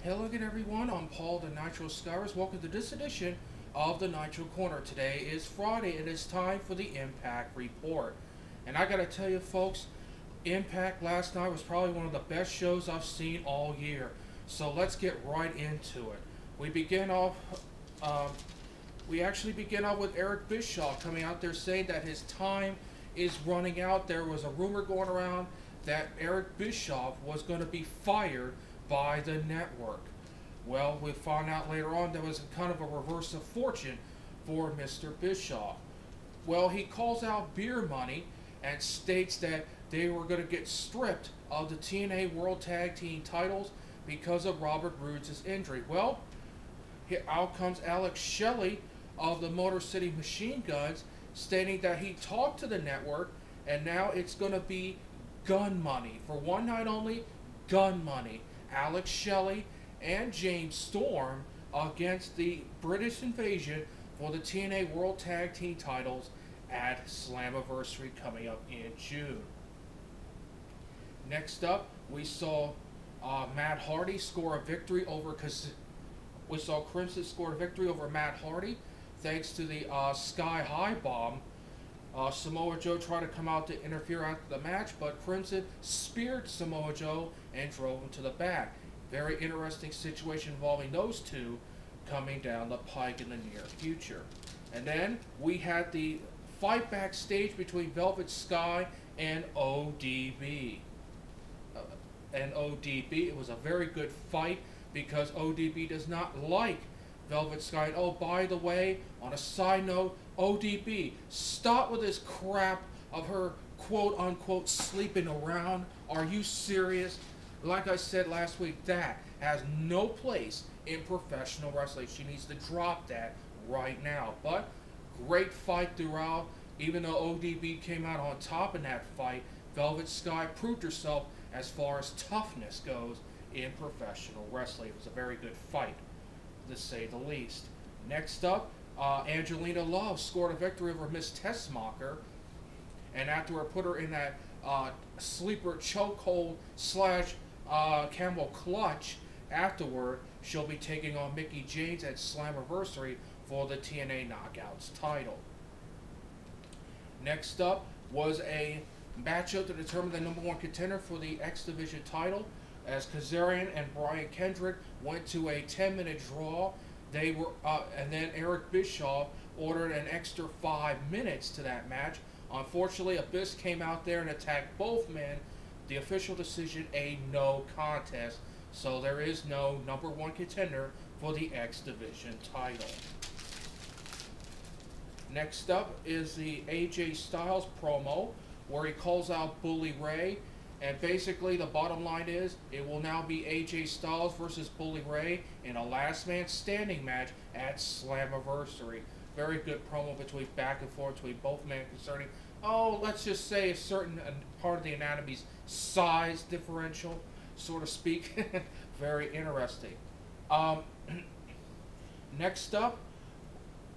Hello again everyone, I'm Paul the Nitro Skywars. Welcome to this edition of the Nitro Corner. Today is Friday and it's time for the Impact Report. And I gotta tell you folks, Impact last night was probably one of the best shows I've seen all year. So let's get right into it. We actually begin off with Eric Bischoff coming out there saying that his time is running out. There was a rumor going around that Eric Bischoff was going to be fired by the network. Well, we found out later on there was kind of a reverse of fortune for Mr. Bischoff. Well, he calls out beer money and states that they were going to get stripped of the TNA World Tag Team titles because of Robert Roode's injury. Well, out comes Alex Shelley of the Motor City Machine Guns stating that he talked to the network and now it's going to be gun money. For one night only, gun money. Alex Shelley and James Storm against the British Invasion for the TNA World Tag Team titles at Slammiversary coming up in June. Next up, we saw Matt Hardy score a victory over Crimson score a victory over Matt Hardy thanks to the Sky High Bomb. Samoa Joe tried to come out to interfere after the match, but Crimson speared Samoa Joe and drove him to the back. Very interesting situation involving those two coming down the pike in the near future. And then we had the fight backstage between Velvet Sky and ODB. It was a very good fight because ODB does not like Velvet Sky. And oh, by the way, on a side note, ODB, stop with this crap of her quote-unquote sleeping around. Are you serious? Like I said last week, that has no place in professional wrestling. She needs to drop that right now. But great fight throughout. Even though ODB came out on top in that fight, Velvet Sky proved herself as far as toughness goes in professional wrestling. It was a very good fight, to say the least. Next up, Angelina Love scored a victory over Miss Tessmacher, and afterward put her in that sleeper chokehold / camel clutch. Afterward, she'll be taking on Mickie James at Slammiversary for the TNA Knockouts title. Next up was a matchup to determine the #1 contender for the X Division title, as Kazarian and Brian Kendrick went to a 10-minute draw. They were, and then Eric Bischoff ordered an extra 5 minutes to that match. Unfortunately, Abyss came out there and attacked both men. The official decision, a no contest. So there is no #1 contender for the X Division title. Next up is the AJ Styles promo, where he calls out Bully Ray. And basically, the bottom line is, it will now be AJ Styles versus Bully Ray in a last man standing match at Slammiversary. Very good promo between back and forth between both men concerning, let's just say a certain part of the anatomy's size differential, so to speak. Very interesting. Next up,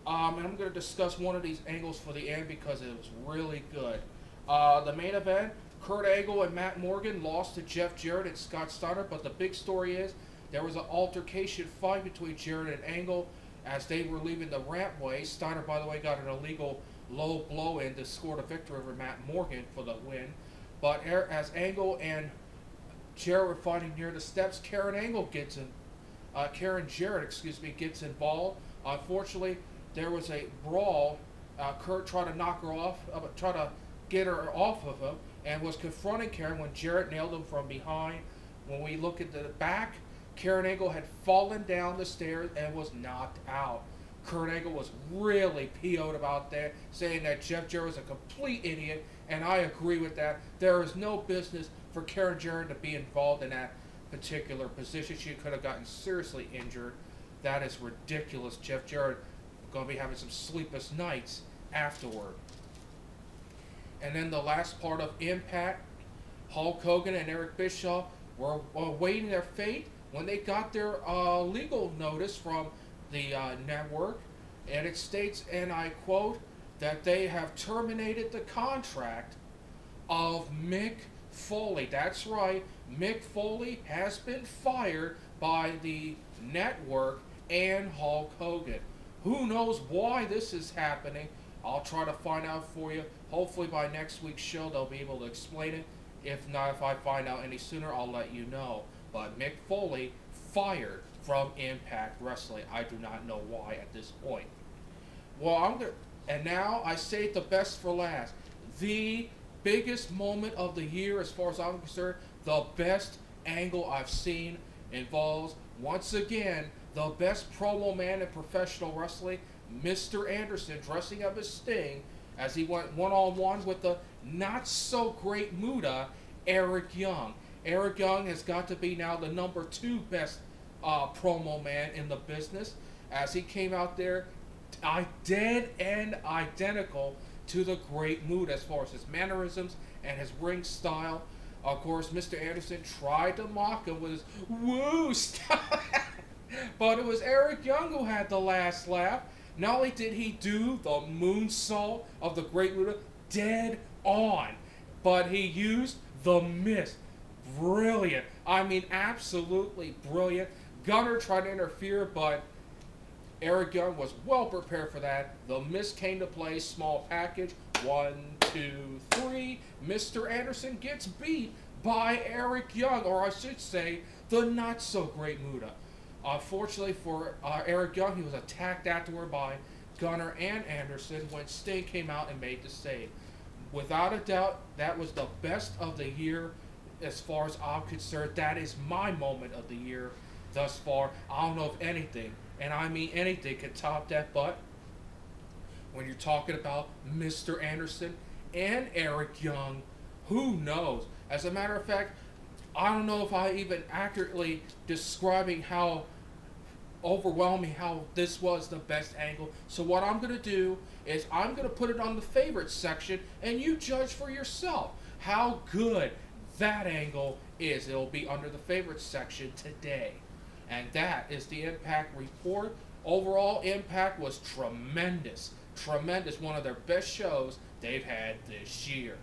and I'm going to discuss one of these angles for the end because it was really good. The main event, Kurt Angle and Matt Morgan lost to Jeff Jarrett and Scott Steiner, but the big story is there was an altercation fight between Jarrett and Angle as they were leaving the rampway. Steiner, by the way, got an illegal low blow in to score the victory over Matt Morgan for the win. But as Angle and Jarrett were fighting near the steps, Karen Jarrett, gets involved. Unfortunately, there was a brawl. Kurt tried to knock her off, try to get her off of him, and was confronting Karen when Jarrett nailed him from behind. When we look at the back, Karen Angle had fallen down the stairs and was knocked out. Kurt Angle was really PO'd about that, saying that Jeff Jarrett was a complete idiot, and I agree with that. There is no business for Karen Jarrett to be involved in that particular position. She could have gotten seriously injured. That is ridiculous. Jeff Jarrett going to be having some sleepless nights afterward. And then the last part of Impact, Hulk Hogan and Eric Bischoff were awaiting their fate when they got their legal notice from the network. And it states, and I quote, that they have terminated the contract of Mick Foley. That's right, Mick Foley has been fired by the network and Hulk Hogan. Who knows why this is happening? I'll try to find out for you. Hopefully by next week's show they'll be able to explain it. If not, if I find out any sooner, I'll let you know. But Mick Foley fired from Impact Wrestling. I do not know why at this point. Well, and now I say the best for last. The biggest moment of the year, as far as I'm concerned, the best angle I've seen involves, once again, the best promo man in professional wrestling, Mr. Anderson, dressing up as Sting as he went one-on-one with the not-so-great Muta, Eric Young. Eric Young has got to be now the #2 best promo man in the business, as he came out there dead and identical to the great Muta as far as his mannerisms and his ring style. Of course, Mr. Anderson tried to mock him with his woo style, but it was Eric Young who had the last laugh. Not only did he do the moonsault of the great Muta dead on, but he used the mist. Brilliant. I mean, absolutely brilliant. Gunner tried to interfere, but Eric Young was well prepared for that. The mist came to play, small package. 1, 2, 3. Mr. Anderson gets beat by Eric Young, or I should say, the not-so-great Muta. Unfortunately for Eric Young, he was attacked afterward by Gunner and Anderson when Sting came out and made the save. Without a doubt, that was the best of the year as far as I'm concerned. That is my moment of the year thus far. I don't know if anything, and I mean anything, can top that, but when you're talking about Mr. Anderson and Eric Young, who knows? As a matter of fact, I don't know if I even accurately describing how overwhelming how this was the best angle. So what I'm going to do is I'm going to put it on the favorites section, and you judge for yourself how good that angle is. It'll be under the favorites section today. And that is the Impact report. Overall, Impact was tremendous. Tremendous. One of their best shows they've had this year.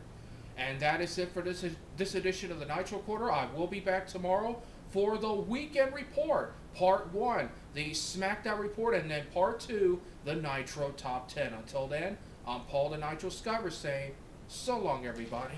And that is it for this edition of the Nitro Corner. I will be back tomorrow for the Weekend Report, Part 1, the SmackDown Report, and then Part 2, the Nitro Top 10. Until then, I'm Paul the Nitro Skyver saying, so long, everybody.